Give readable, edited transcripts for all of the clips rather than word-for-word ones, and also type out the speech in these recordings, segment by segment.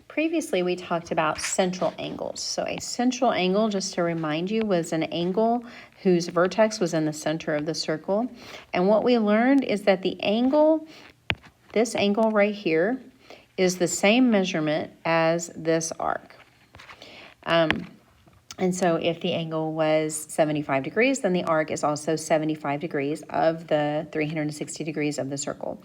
Previously, we talked about central angles. So a central angle, just to remind you, was an angle whose vertex was in the center of the circle. And what we learned is that the angle, this angle right here, is the same measurement as this arc. And so if the angle was 75 degrees, then the arc is also 75 degrees of the 360 degrees of the circle.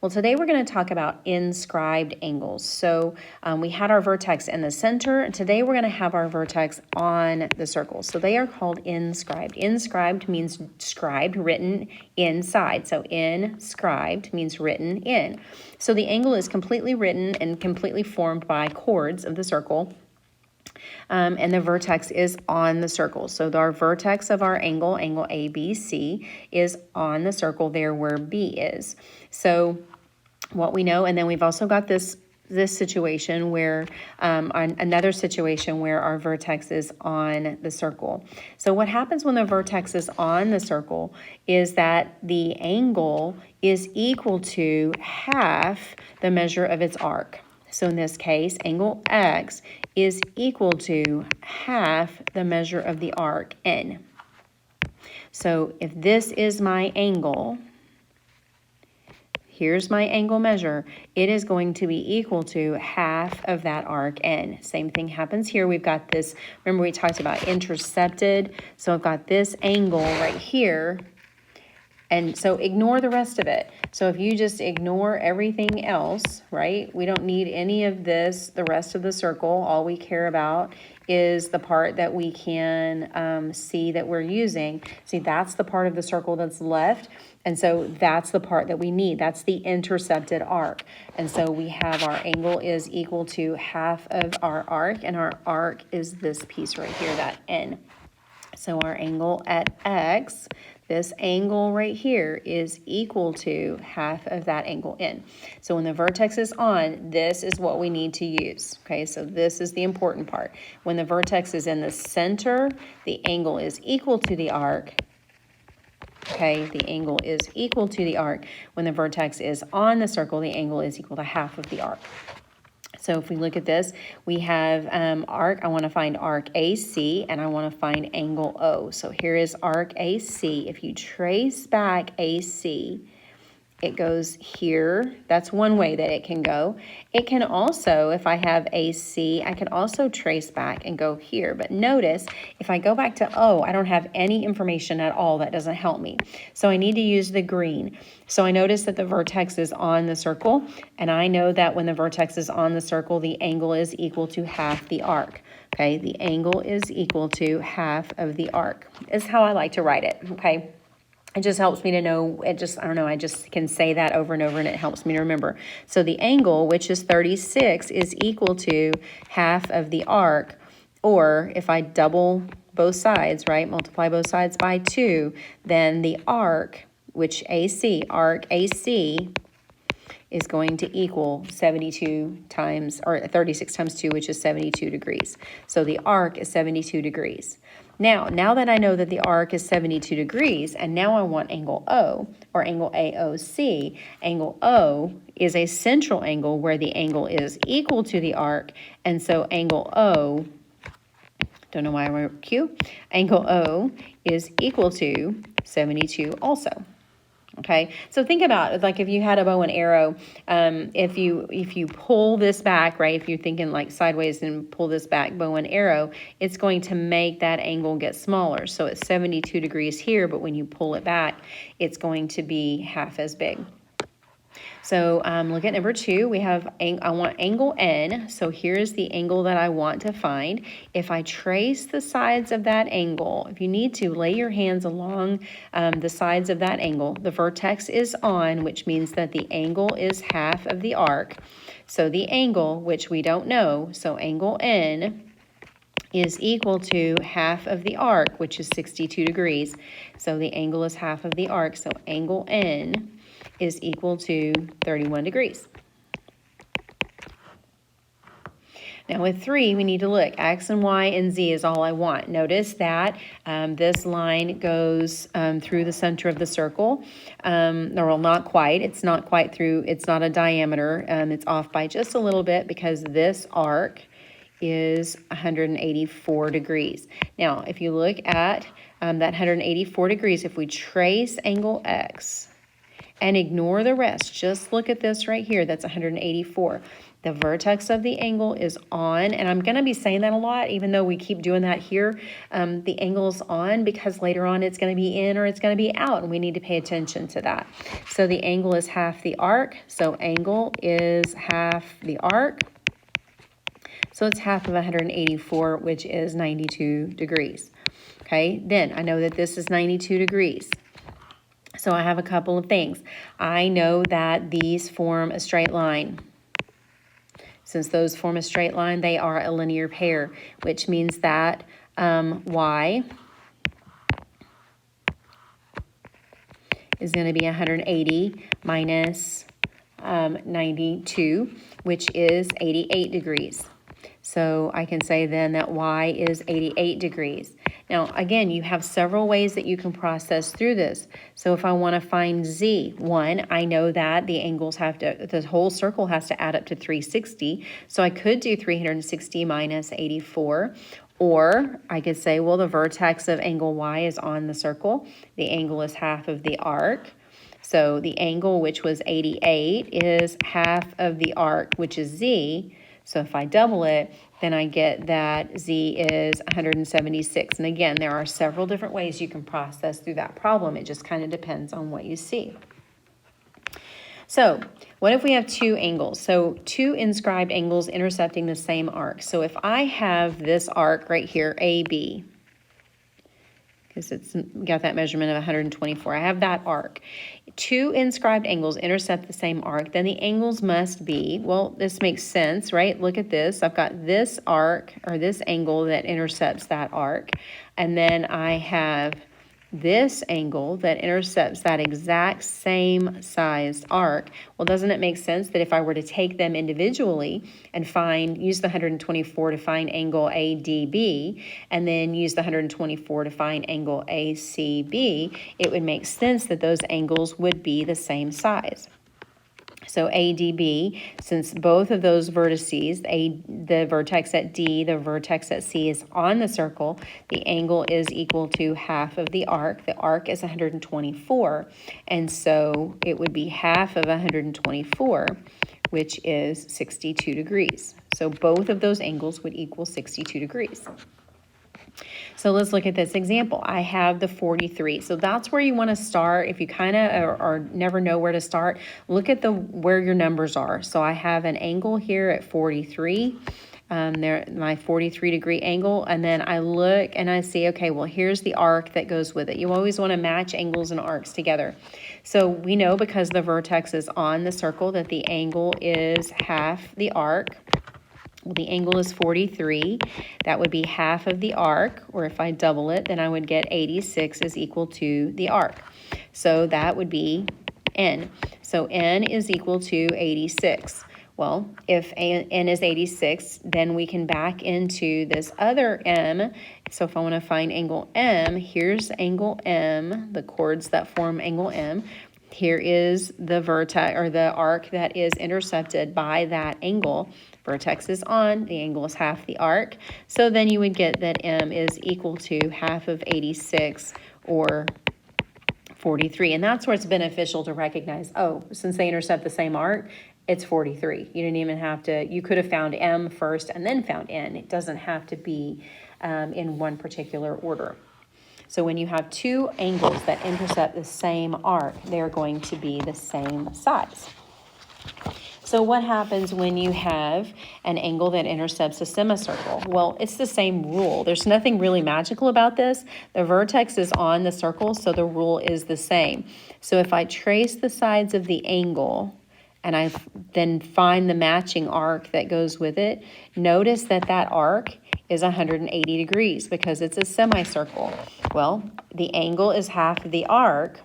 Well, today we're going to talk about inscribed angles. So we had our vertex in the center, and today we're going to have our vertex on the circle. So they are called inscribed. Inscribed means scribed, written inside. So inscribed means written in. So the angle is completely written and completely formed by chords of the circle. And the vertex is on the circle. So our vertex of our angle, angle ABC, is on the circle there where B is. So what we know, and then we've also got this situation where, another situation where our vertex is on the circle. So what happens when the vertex is on the circle is that the angle is equal to half the measure of its arc. So in this case, angle X is equal to half the measure of the arc N. So if this is my angle, here's my angle measure, it is going to be equal to half of that arc N. Same thing happens here. We've got this, remember we talked about intercepted, so I've got this angle right here. And so ignore the rest of it. So if you just ignore everything else, right? We don't need any of this, the rest of the circle. All we care about is the part that we can see that we're using. See, that's the part of the circle that's left. And so that's the part that we need. That's the intercepted arc. And so we have our angle is equal to half of our arc, and our arc is this piece right here, that N. So our angle at X, this angle right here, is equal to half of that angle N. So when the vertex is on, this is what we need to use. Okay, so this is the important part. When the vertex is in the center, the angle is equal to the arc. Okay, the angle is equal to the arc. When the vertex is on the circle, the angle is equal to half of the arc. So if we look at this, we have arc. I want to find arc AC, and I want to find angle O. So here is arc AC. If you trace back AC, it goes here. That's one way that it can go. It can also, if I have AC, I can also trace back and go here. But notice, if I go back to O, I don't have any information at all. That doesn't help me. So I need to use the green. So I notice that the vertex is on the circle, and I know that when the vertex is on the circle, the angle is equal to half the arc. Okay, the angle is equal to half of the arc is how I like to write it, okay? It just helps me to know, I don't know, I just can say that over and over, and it helps me to remember. So the angle, which is 36, is equal to half of the arc, or if I double both sides, right, multiply both sides by 2, then the arc, which AC, arc AC, is going to equal 72 times, or 36 times 2, which is 72 degrees. So the arc is 72 degrees. Now that I know that the arc is 72 degrees, and now I want angle O, or angle AOC, angle O is a central angle where the angle is equal to the arc, and so angle O, don't know why I wrote Q, angle O is equal to 72 also. Okay, so think about it, like if you had a bow and arrow, if you pull this back, right, if you're thinking like sideways and pull this back, bow and arrow, it's going to make that angle get smaller. So it's 72 degrees here, but when you pull it back, it's going to be half as big. So look at number 2. We have, I want angle N. So here's the angle that I want to find. If I trace the sides of that angle, if you need to, lay your hands along the sides of that angle. The vertex is on, which means that the angle is half of the arc. So the angle, which we don't know, so angle N is equal to half of the arc, which is 62 degrees. So the angle is half of the arc, so angle N is equal to 31 degrees. Now with 3, we need to look. X and Y and Z is all I want. Notice that this line goes through the center of the circle. Well, not quite. It's not quite through. It's not a diameter. It's off by just a little bit because this arc is 184 degrees. Now, if you look at that 184 degrees, if we trace angle X and ignore the rest, just look at this right here, that's 184. The vertex of the angle is on, and I'm going to be saying that a lot, even though we keep doing that here. The angle's on because later on it's going to be in or it's going to be out, and we need to pay attention to that. So the angle is half the arc, so angle is half the arc. So it's half of 184, which is 92 degrees. Okay, then I know that this is 92 degrees. So I have a couple of things. I know that these form a straight line. Since those form a straight line, they are a linear pair, which means that y is going to be 180 minus 92, which is 88 degrees. So I can say then that y is 88 degrees. Now, again, you have several ways that you can process through this. So if I want to find z, one, I know that the angles have to, the whole circle has to add up to 360. So I could do 360 minus 84. Or I could say, well, the vertex of angle y is on the circle. The angle is half of the arc. So the angle, which was 88, is half of the arc, which is z. So if I double it, then I get that z is 176. And again, there are several different ways you can process through that problem. It just kind of depends on what you see. So what if we have 2 angles? So 2 inscribed angles intercepting the same arc. So if I have this arc right here, AB, because it's got that measurement of 124. I have that arc. 2 inscribed angles intercept the same arc, then the angles must be, well, this makes sense, right? Look at this. I've got this arc, or this angle that intercepts that arc, and then I have this angle that intercepts that exact same sized arc. Well, doesn't it make sense that if I were to take them individually and use the 124 to find angle ADB, and then use the 124 to find angle ACB, it would make sense that those angles would be the same size. So ADB, since both of those vertices, the vertex at D, the vertex at C is on the circle, the angle is equal to half of the arc. The arc is 124, and so it would be half of 124, which is 62 degrees. So both of those angles would equal 62 degrees. So let's look at this example. I have the 43. So that's where you want to start. If you kind of or never know where to start, look at where your numbers are. So I have an angle here at 43. My 43 degree angle, and then I look and I see, okay, well, here's the arc that goes with it. You always want to match angles and arcs together. So we know because the vertex is on the circle that the angle is half the arc. Well, the angle is 43. That would be half of the arc, or if I double it, then I would get 86 is equal to the arc. So that would be n. So n is equal to 86. Well, if n is 86, then we can back into this other m. So if I want to find angle m, here's angle m, the chords that form angle m. Here is the vertex, or the arc that is intercepted by that angle. Vertex is on, the angle is half the arc. So then you would get that m is equal to half of 86, or 43. And that's where it's beneficial to recognize, oh, since they intercept the same arc, it's 43. You didn't even have to, you could have found m first and then found n. It doesn't have to be in one particular order. So when you have 2 angles that intercept the same arc, they're going to be the same size. So what happens when you have an angle that intercepts a semicircle? Well, it's the same rule. There's nothing really magical about this. The vertex is on the circle, so the rule is the same. So if I trace the sides of the angle and I then find the matching arc that goes with it, notice that that arc is 180 degrees because it's a semicircle. Well, the angle is half of the arc,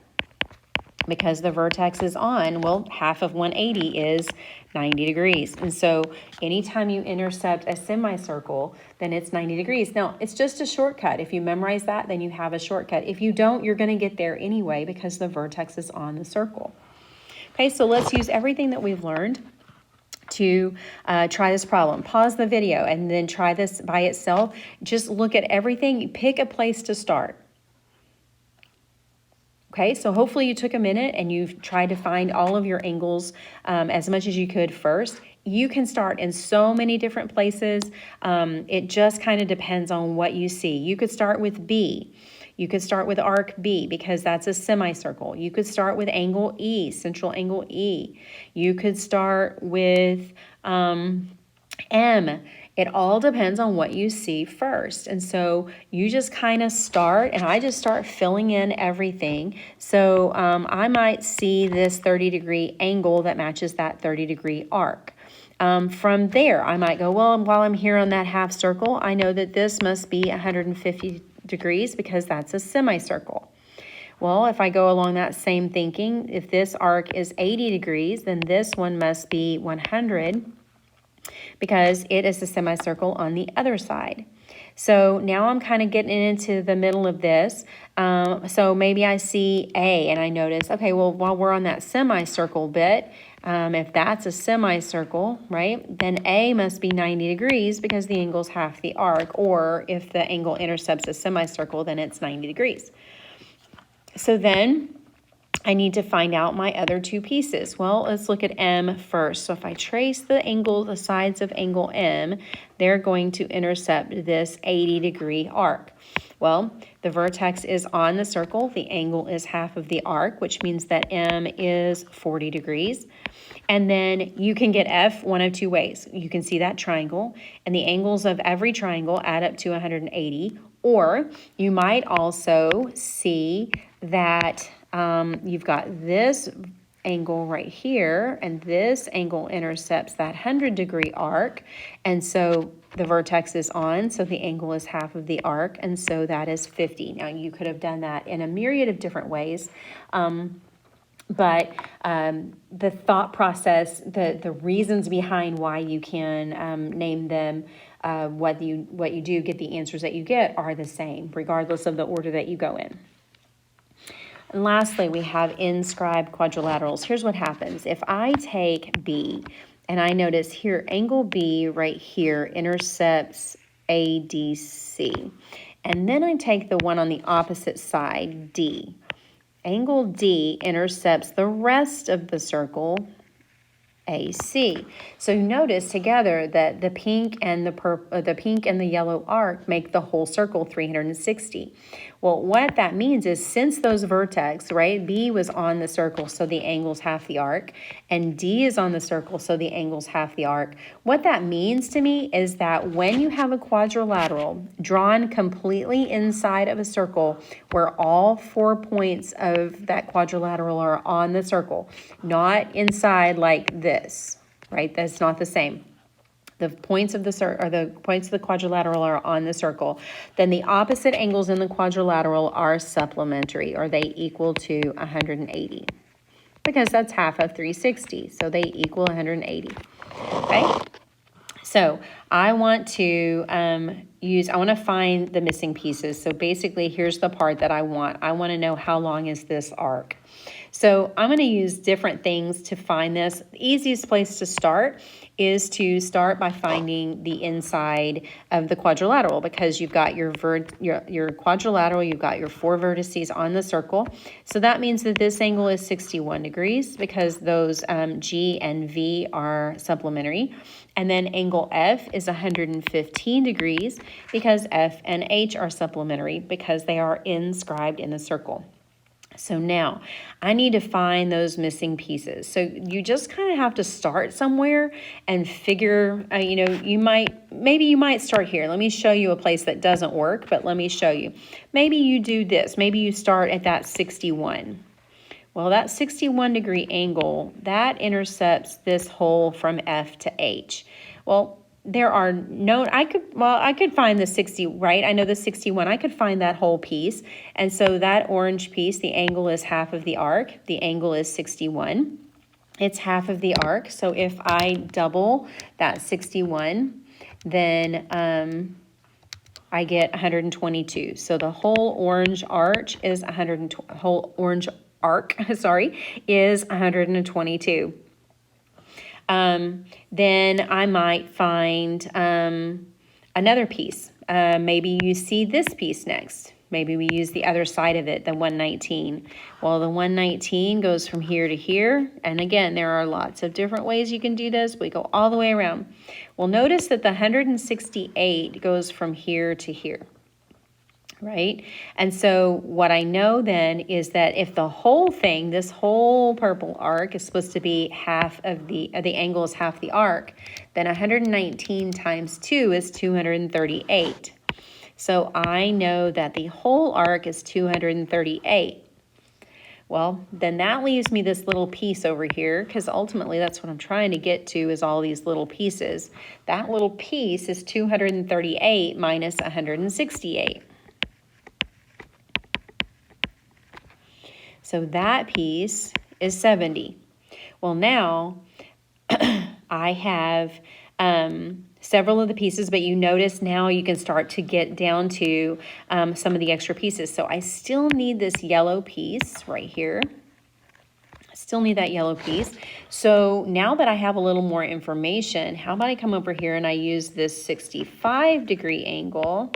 because the vertex is on, well, half of 180 is 90 degrees. And so anytime you intercept a semicircle, then it's 90 degrees. Now, it's just a shortcut. If you memorize that, then you have a shortcut. If you don't, you're going to get there anyway because the vertex is on the circle. Okay, so let's use everything that we've learned to try this problem. Pause the video and then try this by itself. Just look at everything. Pick a place to start. Okay, so hopefully you took a minute and you've tried to find all of your angles as much as you could first. You can start in so many different places. It just kind of depends on what you see. You could start with B. You could start with arc B because that's a semicircle. You could start with angle E, central angle E. You could start with M. It all depends on what you see first. And so you just kind of start, and I just start filling in everything. So I might see this 30-degree angle that matches that 30-degree arc. From there, I might go, well, while I'm here on that half circle, I know that this must be 150 degrees because that's a semicircle. Well, if I go along that same thinking, if this arc is 80 degrees, then this one must be 100 because it is a semicircle on the other side. So now I'm kind of getting into the middle of this. So maybe I see A and I notice, okay, well, while we're on that semicircle bit, if that's a semicircle, right, then A must be 90 degrees because the angle's half the arc, or if the angle intercepts a semicircle, then it's 90 degrees. So then I need to find out my other two pieces. Well, let's look at M first. So if I trace the angle, the sides of angle M, they're going to intercept this 80-degree arc. Well, the vertex is on the circle. The angle is half of the arc, which means that M is 40 degrees. And then you can get F one of two ways. You can see that triangle, and the angles of every triangle add up to 180. Or you might also see that you've got this angle right here, and this angle intercepts that 100-degree arc, and so the vertex is on, so the angle is half of the arc, and so that is 50. Now, you could have done that in a myriad of different ways, but the thought process, the reasons behind why you can name them, what you do get the answers that you get are the same, regardless of the order that you go in. And lastly, we have inscribed quadrilaterals. Here's what happens. If I take B and I notice here, angle B right here intercepts ADC. And then I take the one on the opposite side, D. Angle D intercepts the rest of the circle, AC. So notice together that the pink and the yellow arc make the whole circle 360. Well, what that means is since those vertex, right, B was on the circle, so the angle's half the arc, and D is on the circle, so the angle's half the arc. What that means to me is that when you have a quadrilateral drawn completely inside of a circle where all 4 points of that quadrilateral are on the circle, not inside like this, right? That's not the same. The points of the quadrilateral are on the circle, then the opposite angles in the quadrilateral are supplementary, or they equal to 180, because that's half of 360, so they equal 180. Okay, so I want to I want to find the missing pieces. So basically, here's the part that I want. I want to know how long is this arc. So I'm going to use different things to find this. The easiest place to start is to start by finding the inside of the quadrilateral, because you've got your quadrilateral, you've got your 4 vertices on the circle. So that means that this angle is 61 degrees because those G and V are supplementary. And then angle F is 115 degrees because F and H are supplementary because they are inscribed in the circle. So now I need to find those missing pieces. So you just kind of have to start somewhere and figure, maybe you might start here. Let me show you a place that doesn't work, but let me show you. Maybe you do this. Maybe you start at that 61. Well, that 61-degree angle, that intercepts this hole from F to H. Well, there are no, I could find the 60, right? I know the 61, I could find that whole piece. And so that orange piece, the angle is half of the arc. The angle is 61. It's half of the arc. So if I double that 61, then I get 122. So the whole orange arch is 120, whole orange arc, sorry, is 122. Then I might find another piece. Maybe you see this piece next. Maybe we use the other side of it, the 119. Well, the 119 goes from here to here. And again, there are lots of different ways you can do this. We go all the way around. Well, notice that the 168 goes from here to here. Right? And so what I know then is that if the whole thing, this whole purple arc is supposed to be half of the angle is half the arc, then 119 times 2 is 238. So I know that the whole arc is 238. Well, then that leaves me this little piece over here, because ultimately that's what I'm trying to get to, is all these little pieces. That little piece is 238 minus 168. So that piece is 70. Well, now I have several of the pieces, but you notice now you can start to get down to some of the extra pieces. So I still need this yellow piece right here. I still need that yellow piece. So now that I have a little more information, how about I come over here and I use this 65-degree angle.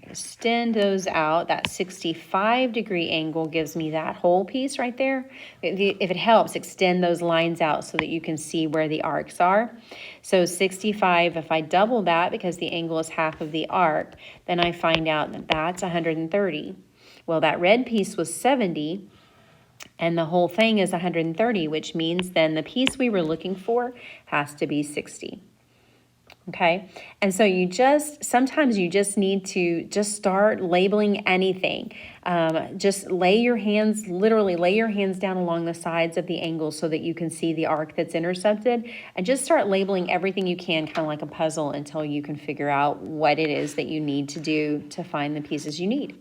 Extend those out. That 65-degree angle gives me that whole piece right there. If it helps, extend those lines out so that you can see where the arcs are. So 65, if I double that, because the angle is half of the arc, then I find out that that's 130. Well, that red piece was 70, and the whole thing is 130, which means then the piece we were looking for has to be 60. Okay, and so sometimes you just need to just start labeling anything. Just literally lay your hands down along the sides of the angle so that you can see the arc that's intercepted, and just start labeling everything you can, kind of like a puzzle, until you can figure out what it is that you need to do to find the pieces you need.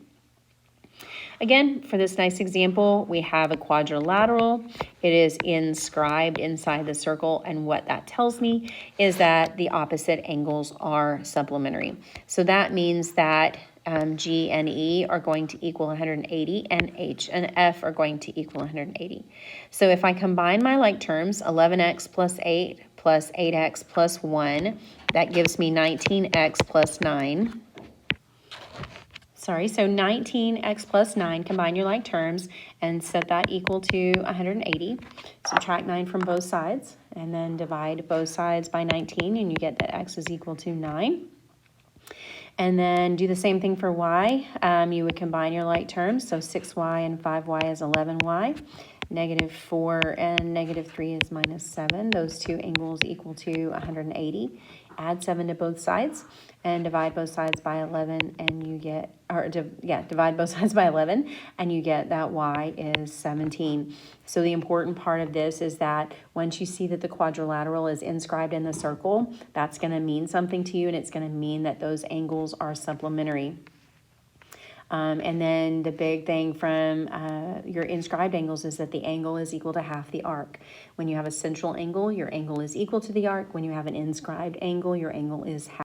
Again, for this nice example, we have a quadrilateral. It is inscribed inside the circle, and what that tells me is that the opposite angles are supplementary. So that means that G and E are going to equal 180, and H and F are going to equal 180. So if I combine my like terms, 11x plus 8 plus 8x plus 1, that gives me 19x plus 9. Sorry, so 19x plus 9, combine your like terms and set that equal to 180. Subtract 9 from both sides, and then divide both sides by 19, and you get that x is equal to 9. And then do the same thing for y. You would combine your like terms, so 6y and 5y is 11y. Negative 4 and negative 3 is minus 7. Those two angles equal to 180. Add 7 to both sides and divide both sides by 11, and you get, divide both sides by 11, and you get that y is 17. So the important part of this is that once you see that the quadrilateral is inscribed in the circle, that's going to mean something to you, and it's going to mean that those angles are supplementary. And then the big thing from your inscribed angles is that the angle is equal to half the arc. When you have a central angle, your angle is equal to the arc. When you have an inscribed angle, your angle is half.